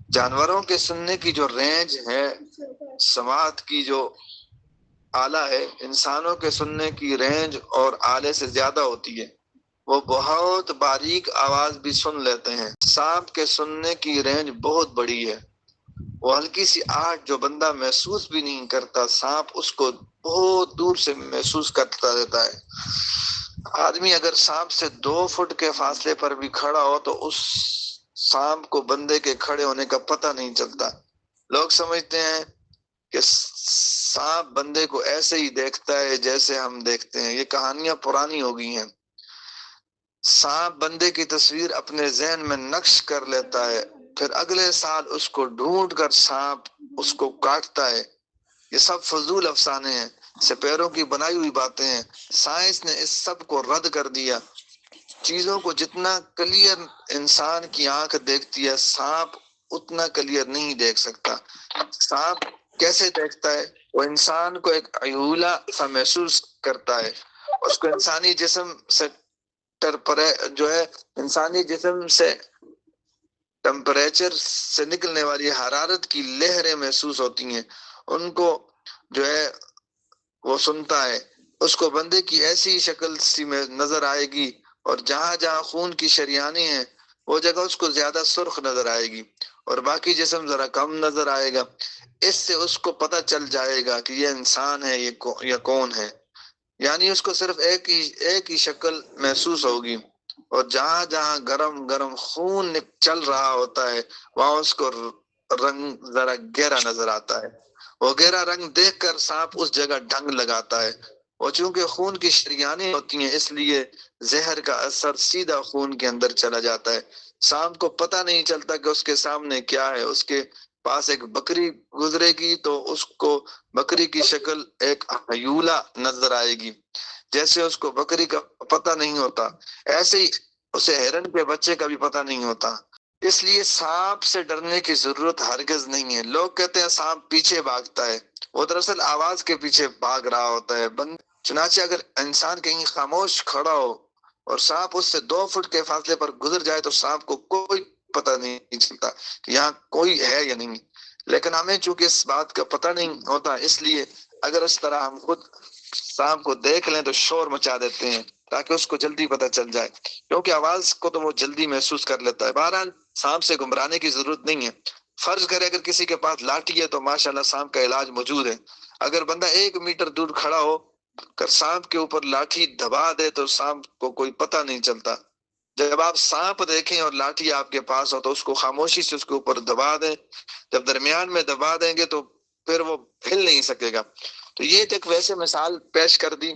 جانوروں کے سننے کی جو رینج ہے، سماعت کی جو آلہ ہے، انسانوں کے سننے کی رینج اور آلے سے زیادہ ہوتی ہے۔ وہ بہت باریک آواز بھی سن لیتے ہیں۔ سانپ کے سننے کی رینج بہت بڑی ہے۔ وہ ہلکی سی آہٹ جو بندہ محسوس بھی نہیں کرتا، سانپ اس کو بہت دور سے محسوس کرتا دیتا ہے۔ آدمی اگر سانپ سے 2 فٹ کے فاصلے پر بھی کھڑا ہو تو اس سانپ کو بندے کے کھڑے ہونے کا پتہ نہیں چلتا۔ لوگ سمجھتے ہیں کہ سانپ بندے کو ایسے ہی دیکھتا ہے جیسے ہم دیکھتے ہیں۔ یہ کہانیاں پرانی ہو گئی ہیں۔ سانپ بندے کی تصویر اپنے ذہن میں نقش کر لیتا ہے، پھر اگلے سال اس کو ڈھونڈ کر سانپ اس کو کاٹتا ہے۔ یہ سب فضول افسانے ہیں، سپیروں کی بنائی ہوئی باتیں ہیں۔ سائنس نے اس سب کو رد کر دیا۔ چیزوں کو جتنا کلیئر انسان کی آنکھ دیکھتی ہے، سانپ اتنا کلیئر نہیں دیکھ سکتا۔ سانپ کیسے دیکھتا ہے؟ وہ انسان کو ایک ایولا سا محسوس کرتا ہے۔ اس کو انسانی جسم سے جو ہے انسانی جسم سے ٹمپریچر سے نکلنے والی حرارت کی لہریں محسوس ہوتی ہیں، ان کو جو ہے وہ سنتا ہے۔ اس کو بندے کی ایسی شکل سی میں نظر آئے گی، اور جہاں جہاں خون کی شریانیں ہیں وہ جگہ اس کو زیادہ سرخ نظر آئے گی، اور باقی جسم ذرا کم نظر آئے گا۔ اس سے اس کو پتہ چل جائے گا کہ یہ انسان ہے یا کون ہے۔ یعنی اس کو صرف ایک ہی شکل محسوس ہوگی، اور جہاں جہاں گرم گرم خون چل رہا ہوتا ہے وہاں اس کو رنگ ذرا گہرا نظر آتا ہے۔ وہ گہرا رنگ دیکھ کر سانپ اس جگہ ڈنگ لگاتا ہے۔ وہ چونکہ خون کی شریانیں ہوتی ہیں اس لیے زہر کا اثر سیدھا خون کے اندر چلا جاتا ہے۔ سانپ کو پتہ نہیں چلتا کہ اس کے سامنے کیا ہے۔ اس کے پاس ایک بکری گزرے گی تو اس کو بکری کی شکل ایک ہیولا نظر آئے گی۔ جیسے اس کو بکری کا پتہ نہیں ہوتا، ایسے ہی اسے ہرن کے بچے کا بھی پتہ نہیں ہوتا۔ اس لیے سانپ سے ڈرنے کی ضرورت ہرگز نہیں ہے۔ لوگ کہتے ہیں سانپ پیچھے بھاگتا ہے، وہ دراصل آواز کے پیچھے بھاگ رہا ہوتا ہے۔ چنانچہ اگر انسان کہیں خاموش کھڑا ہو اور سانپ اس سے 2 فٹ کے فاصلے پر گزر جائے تو سانپ کو کوئی پتہ نہیں چلتا کہ یہاں کوئی ہے یا نہیں۔ لیکن ہمیں چونکہ اس بات کا پتہ نہیں ہوتا، اس لیے اگر اس طرح ہم خود سانپ کو دیکھ لیں تو شور مچا دیتے ہیں تاکہ اس کو جلدی پتہ چل جائے، کیونکہ آواز کو تو وہ جلدی محسوس کر لیتا ہے۔ بہرحال سانپ سے گھبرانے کی ضرورت نہیں ہے۔ فرض کرے اگر کسی کے پاس لاٹھی ہے تو ماشاءاللہ سانپ کا علاج موجود ہے۔ اگر بندہ 1 میٹر دور کھڑا ہو کر سانپ کے اوپر لاٹھی دبا دے تو سانپ کو کوئی پتہ نہیں چلتا۔ جب آپ سانپ دیکھیں اور لاٹھی آپ کے پاس ہو تو اس کو خاموشی سے اس کے اوپر دبا دیں۔ جب درمیان میں دبا دیں گے تو پھر وہ ہل نہیں سکے گا۔ تو یہ ایک ویسے مثال پیش کر دی